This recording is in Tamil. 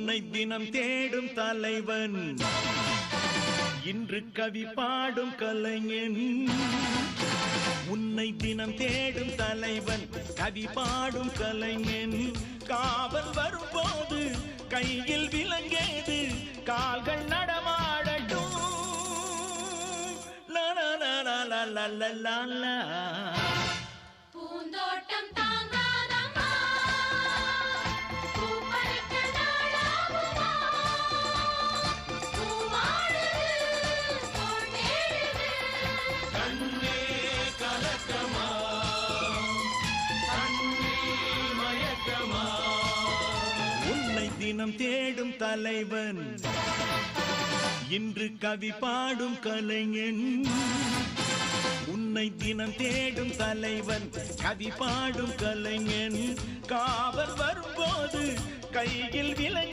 உன்னை தினம் தேடும் தலைவன் இன்று கவி பாடும் கலைஞன். உன்னை தினம் தேடும் தலைவன் கவி பாடும் கலைஞன். காவல் வரும்போது கையில் விலங்கேது கால்கள் நடமாடட்டும். பூந்தோட்டம் தாங்காதம்மா பூப்பறிக்க நாளாகுமா பூவாடுது தோட்டேடுது கண்ணே கலக்கமா கண்ணே மயக்கமா. உன்னை தினம் தேடும் தலைவன் இன்று கவி பாடும் கலைஞன். உன்னை தினம் தேடும் தலைவன் கவி பாடும் கலைஞன். காவல் வரும்போது கையில் விலங்கி